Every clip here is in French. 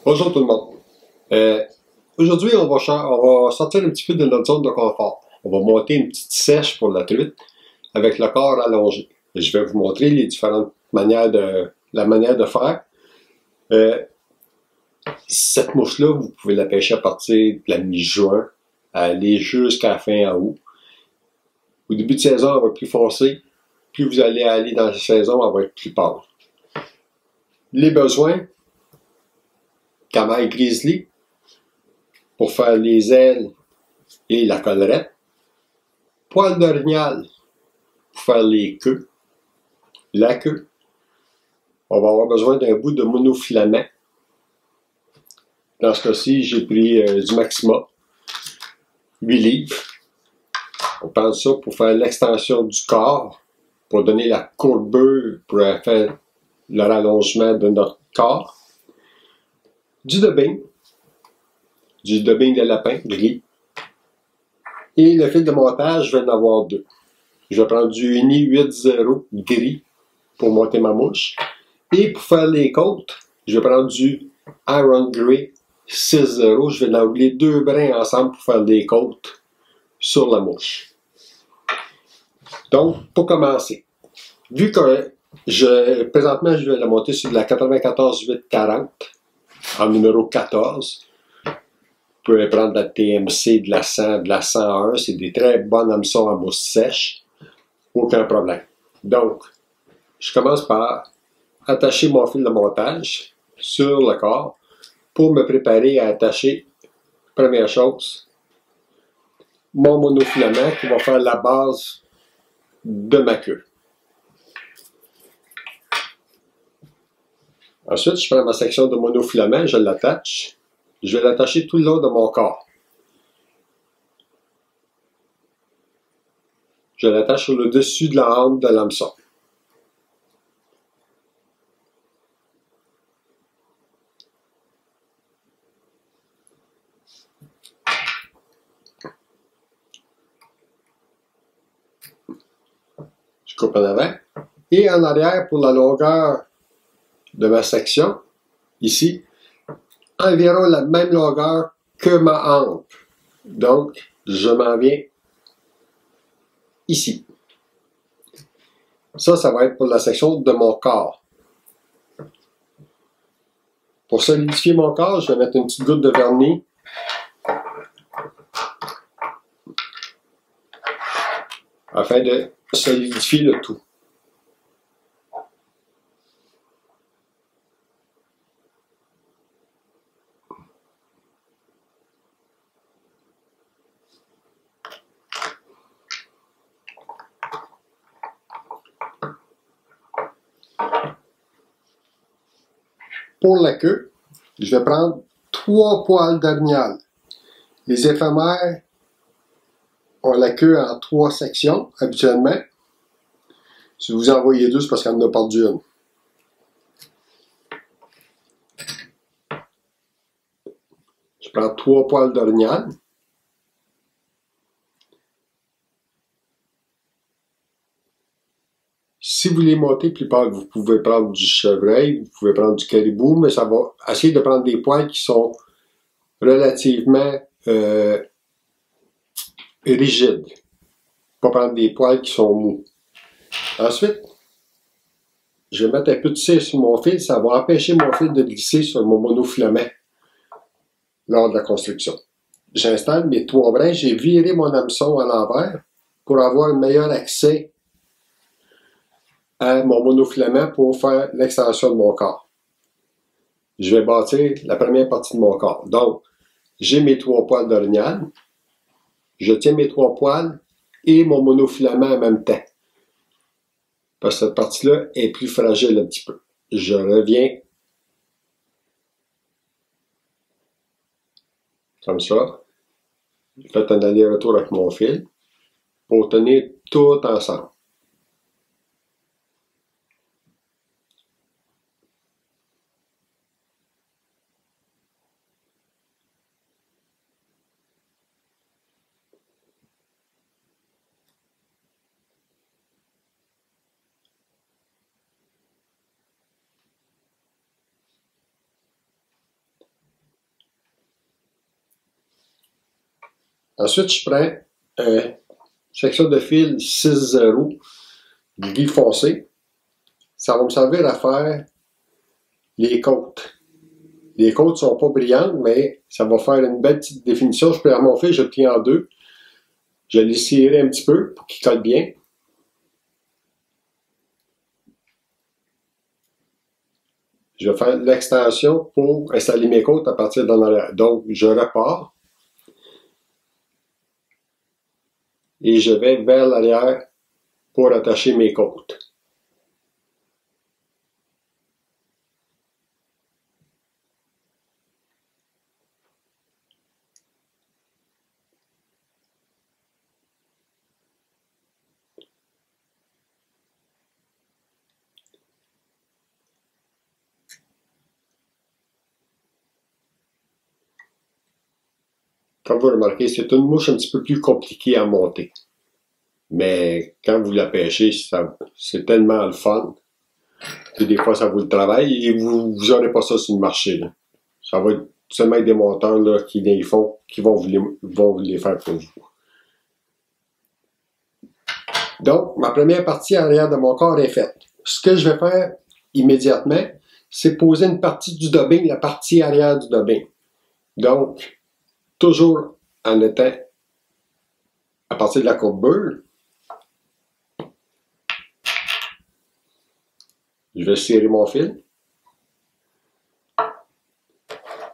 Bonjour tout le monde. Aujourd'hui, on va sortir un petit peu de notre zone de confort. On va monter une petite sèche pour la truite avec le corps allongé. Je vais vous montrer les différentes manières de faire. Cette mouche-là, vous pouvez la pêcher à partir de la mi-juin, aller jusqu'à la fin août. Au début de saison, elle va être plus foncée. Plus vous allez aller dans la saison, elle va être plus pâle. Les besoins: camaille grizzly pour faire les ailes et la collerette, poil d'orignal pour faire les queues, la queue. On va avoir besoin d'un bout de monofilament. Dans ce cas-ci, j'ai pris du Maxima, 8 livres. On prend ça pour faire l'extension du corps, pour donner la courbure, pour faire le rallongement de notre corps. Du dubbing de lapin gris. Et le fil de montage, je vais en avoir deux. Je vais prendre du Uni 8.0 gris pour monter ma mouche. Et pour faire les côtes, je vais prendre du Iron Grey 6.0. Je vais enrouler deux brins ensemble pour faire des côtes sur la mouche. Donc, pour commencer, vu que présentement, je vais la monter sur de la 94-840 en numéro 14. Vous pouvez prendre de la TMC, de la 100, de la 101. C'est des très bonnes hameçons à mousse sèche. Aucun problème. Donc, je commence par attacher mon fil de montage sur le corps pour me préparer à attacher, première chose, mon monofilament qui va faire la base de ma queue. Ensuite, je prends ma section de monofilament, je l'attache. Je vais l'attacher tout le long de mon corps. Je l'attache sur le dessus de la hampe de l'hameçon. Je coupe en avant. Et en arrière, pour la longueur de ma section, ici, environ la même longueur que ma hampe. Donc, je m'en viens ici. Ça va être pour la section de mon corps. Pour solidifier mon corps, je vais mettre une petite goutte de vernis. Afin de solidifier le tout. Pour la queue, je vais prendre 3 poils d'orignal. Les éphémères ont la queue en 3 sections, habituellement. Si vous en voyez 2, c'est parce qu'il y en a perdu une. Je prends 3 poils d'orignal. Si vous les montez plus pâles, vous pouvez prendre du chevreuil, vous pouvez prendre du caribou, mais ça va essayer de prendre des poils qui sont relativement rigides. Pas prendre des poils qui sont mous. Ensuite, je vais mettre un peu de cire sur mon fil, ça va empêcher mon fil de glisser sur mon monofilament lors de la construction. J'installe mes 3 brins, j'ai viré mon hameçon à l'envers pour avoir un meilleur accès à mon monofilament pour faire l'extension de mon corps. Je vais bâtir la première partie de mon corps. Donc, j'ai mes 3 poils d'orignal, je tiens mes 3 poils et mon monofilament en même temps. Parce que cette partie-là est plus fragile un petit peu. Je reviens comme ça. Faites un aller-retour avec mon fil pour tenir tout ensemble. Ensuite, je prends une section de fil 6-0, gris foncé. Ça va me servir à faire les côtes. Les côtes ne sont pas brillantes, mais ça va faire une belle petite définition. Je prends mon fil, je le plie en deux. Je l'ai ciré un petit peu pour qu'il colle bien. Je vais faire l'extension pour installer mes côtes à partir d'en arrière. Donc, je repars et je vais vers l'arrière pour attacher mes côtes. Comme vous remarquez, c'est une mouche un petit peu plus compliquée à monter. Mais quand vous la pêchez, c'est tellement le fun que des fois, ça vous le travaille et vous n'aurez pas ça sur le marché. Là. Ça va être seulement des monteurs là, qui les font, qui vont vous les faire pour vous. Donc, ma première partie arrière de mon corps est faite. Ce que je vais faire immédiatement, c'est poser une partie du dubbing, la partie arrière du dubbing. Donc, toujours en étant à partir de la courbure, je vais serrer mon fil.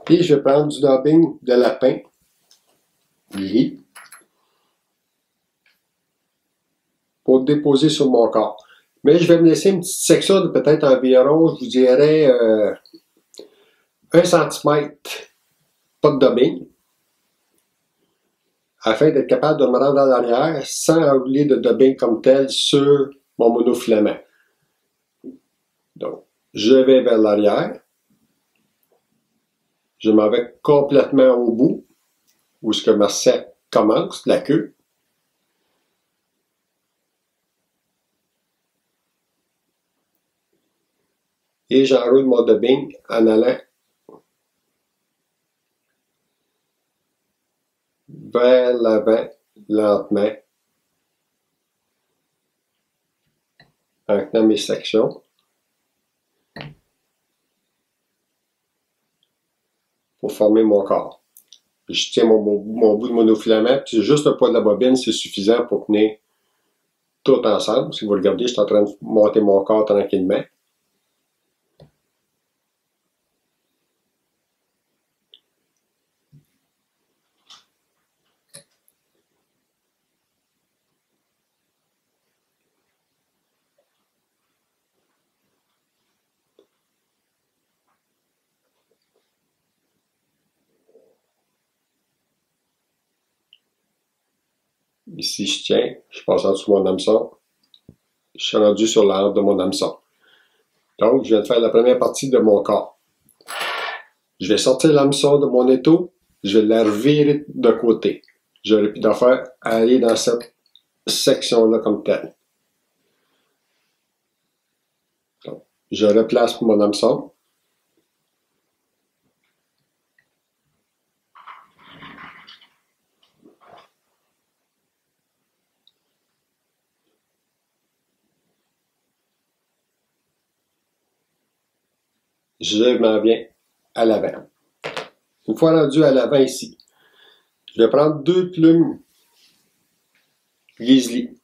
Et je vais prendre du dubbing de lapin gris pour déposer sur mon corps. Mais je vais me laisser une petite section de peut-être environ, je vous dirais, 1 cm, pas de dubbing, afin d'être capable de me rendre à l'arrière sans enrouler de dubbing comme tel sur mon monofilament. Donc, je vais vers l'arrière. Je m'en vais complètement au bout, où ce que ma serre commence, la queue. Et j'enroule mon dubbing en allant vers l'avant, lentement, en tenant mes sections. Pour former mon corps. Puis je tiens mon bout de monofilament, puis juste le poids de la bobine, c'est suffisant pour tenir tout ensemble. Si vous regardez, je suis en train de monter mon corps tranquillement. Ici, je tiens, je passe en dessous de mon hameçon. Je suis rendu sur l'arbre de mon hameçon. Donc, je viens de faire la première partie de mon corps. Je vais sortir l'hameçon de mon étau, je vais la revirer de côté. J'aurais pu d'en faire aller dans cette section-là comme telle. Donc, je replace mon hameçon. Je m'en viens à l'avant. Une fois rendu à l'avant ici, je vais prendre 2 plumes Grizzly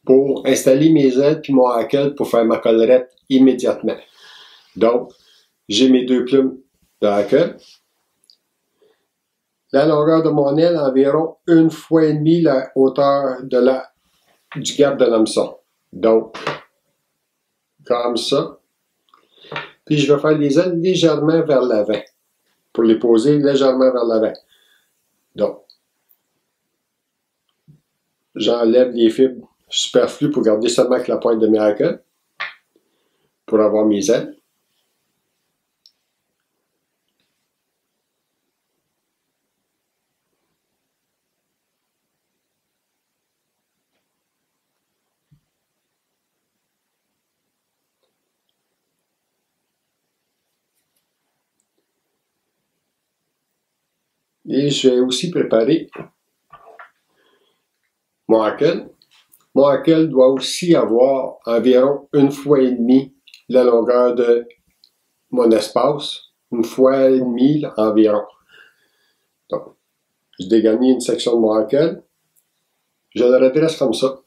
pour installer mes ailes puis mon hackle pour faire ma collerette immédiatement. Donc, j'ai mes 2 plumes de hackle. La longueur de mon aile, environ 1,5 fois la hauteur du gap de l'hameçon. Donc, comme ça. Puis je vais faire les ailes légèrement vers l'avant, pour les poser légèrement vers l'avant. Donc, j'enlève les fibres superflues pour garder seulement que la pointe de mes hackles, pour avoir mes ailes. Et je vais aussi préparer mon hackle. Mon hackle doit aussi avoir environ 1,5 fois la longueur de mon espace, 1,5 fois environ. Donc, je dégarnis une section de mon hackle, je le redresse comme ça.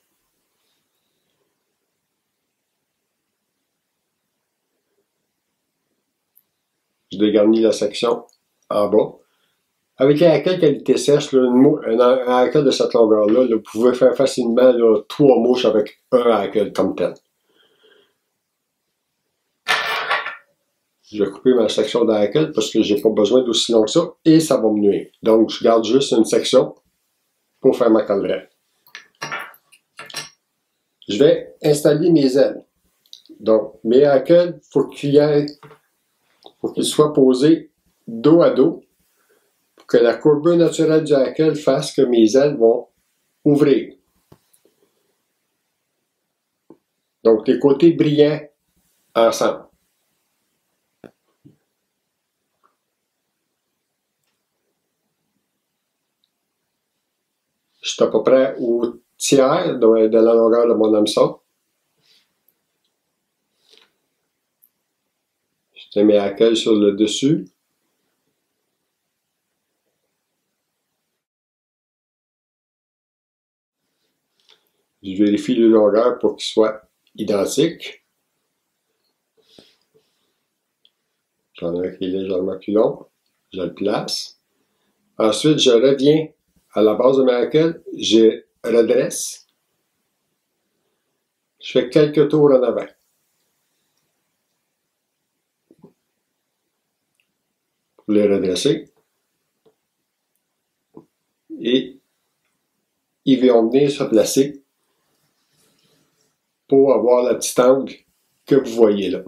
Je dégarnis la section en bas. Avec un hackle qualité sèche, là, un hackle de cette longueur-là, vous pouvez faire facilement là, 3 mouches avec un hackle comme tel. Je vais couper ma section de hackle parce que j'ai pas besoin d'aussi long que ça et ça va me nuire. Donc, je garde juste une section pour faire ma collerette. Je vais installer mes ailes. Donc, mes hackles, faut qu'ils soient posés dos à dos pour que la courbure naturelle du hackle fasse que mes ailes vont ouvrir. Donc, les côtés brillants ensemble. Je suis à peu près au tiers de la longueur de mon hameçon. Je mets mes hackles sur le dessus. Je vérifie les longueurs pour qu'ils soient identiques. J'en ai un qui est légèrement plus long. Je le place. Ensuite, je reviens à la base de mes hackles. Je redresse. Je fais quelques tours en avant. Pour les redresser. Et ils vont venir se placer pour avoir le petit angle que vous voyez là.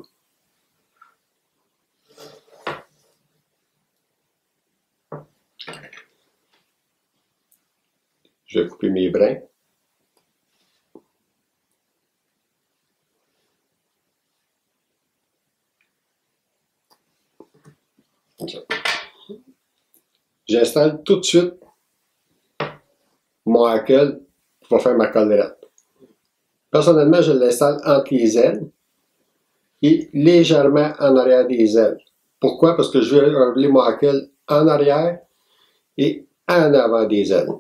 Je vais couper mes brins. J'installe tout de suite mon hackle qui va faire ma collerette. Personnellement, je l'installe entre les ailes et légèrement en arrière des ailes. Pourquoi? Parce que je vais enlever mon hackle en arrière et en avant des ailes.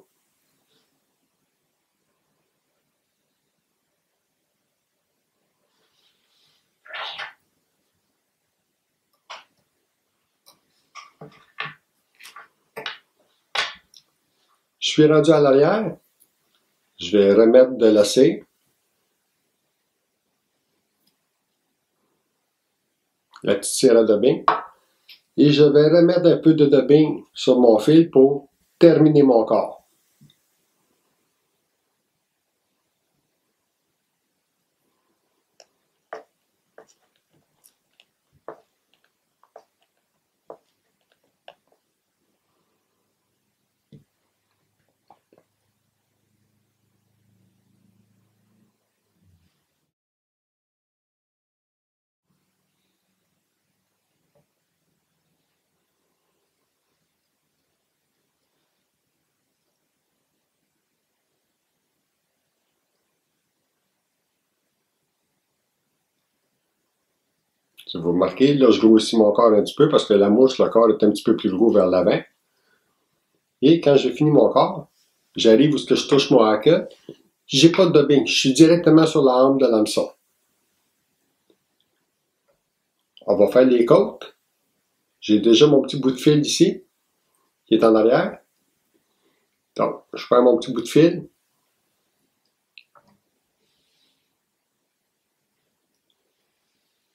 Je suis rendu à l'arrière. Je vais remettre de la cire. La petite cire à dubbing. Et je vais remettre un peu de dubbing sur mon fil pour terminer mon corps. Si vous remarquez, là, je grossis mon corps un petit peu parce que la mouche, le corps est un petit peu plus gros vers l'avant. Et quand j'ai fini mon corps, j'arrive où je touche mon hackle. J'ai pas de dubbing. Je suis directement sur la hampe de l'hameçon. On va faire les côtes. J'ai déjà mon petit bout de fil ici, qui est en arrière. Donc, je prends mon petit bout de fil.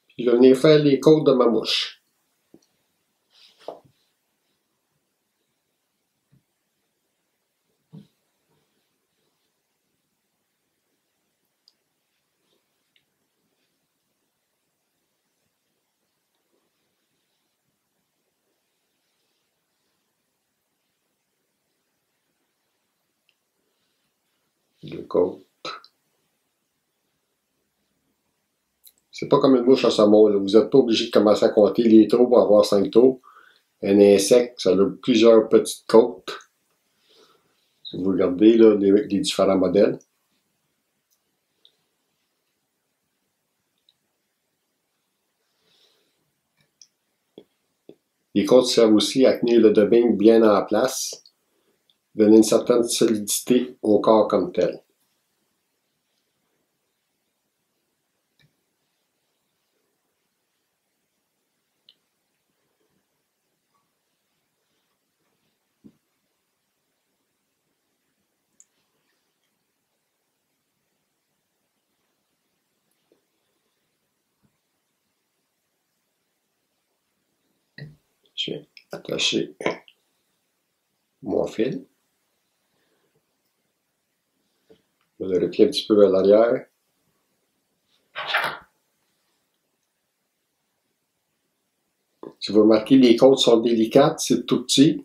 Puis je vais venir faire les côtes de ma mouche. Le côte. C'est pas comme une mouche à saumon, là. Vous n'êtes pas obligé de commencer à compter les trous pour avoir 5 tours. Un insecte, ça a plusieurs petites côtes. Si vous regardez là, les différents modèles. Les côtes servent aussi à tenir le dubbing bien en place, donner une certaine solidité au corps comme tel. Je vais attacher mon fil. Je vais le replier un petit peu vers l'arrière. Si vous remarquez, les côtes sont délicates, c'est tout petit.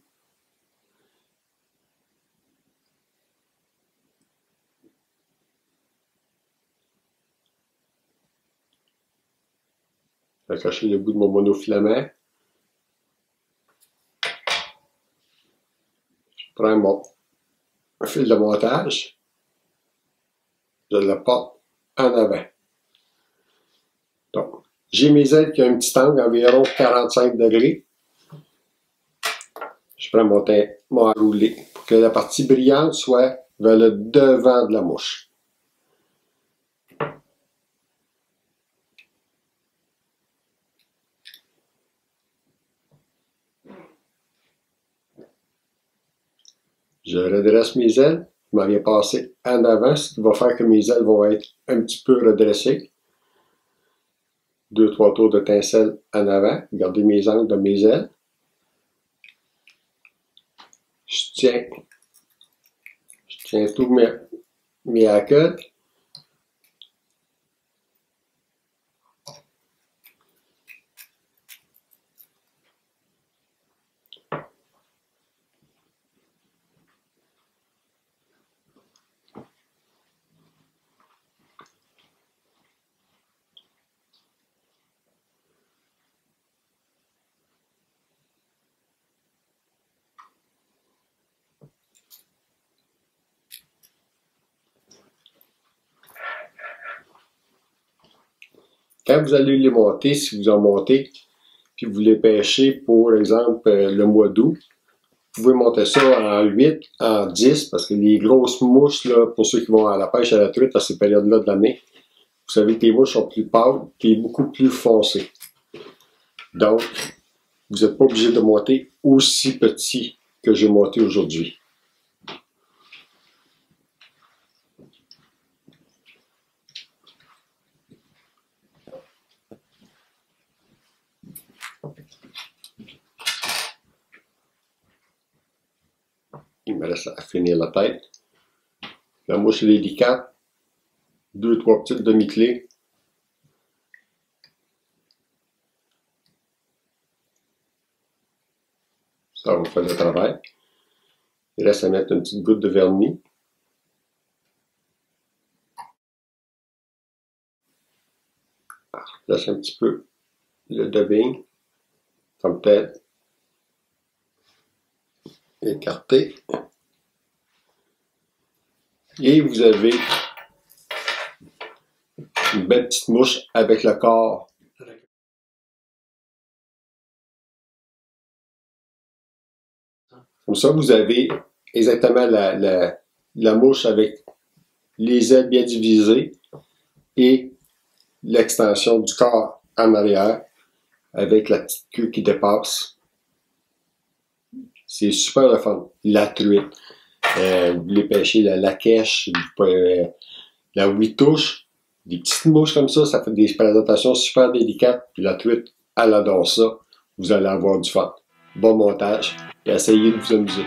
Je vais cacher le bout de mon monofilament. Je prends mon fil de montage. Je le porte en avant. Donc, j'ai mes ailes qui ont un petit angle environ 45 degrés. Je prends mon enroulé pour que la partie brillante soit vers le devant de la mouche. Je redresse mes ailes. Je m'en viens passer en avant, ce qui va faire que mes ailes vont être un petit peu redressées. 2-3 tours de tincelle en avant. Regardez mes angles de mes ailes. Je tiens tous mes accueils. Quand vous allez les monter, si vous en montez, puis vous les pêchez pour exemple le mois d'août, vous pouvez monter ça en 8, en 10, parce que les grosses mouches, là, pour ceux qui vont à la pêche à la truite à ces périodes-là de l'année, vous savez que les mouches sont plus pâles et beaucoup plus foncées. Donc, vous n'êtes pas obligé de monter aussi petit que j'ai monté aujourd'hui. Il me reste à finir la tête. La mouche est délicate. 2-3 petites demi-clés. Ça va faire le travail. Il reste à mettre une petite goutte de vernis. Je laisse un petit peu le dubbing, comme tel. Écarté. Et vous avez une belle petite mouche avec le corps. Comme ça, vous avez exactement la mouche avec les ailes bien divisées et l'extension du corps en arrière avec la petite queue qui dépasse. C'est super le fun. La truite. Vous voulez pêcher la laquèche, la huitouche, des petites mouches comme ça fait des présentations super délicates. Puis la truite, elle adore ça. Vous allez avoir du fun. Bon montage et essayez de vous amuser.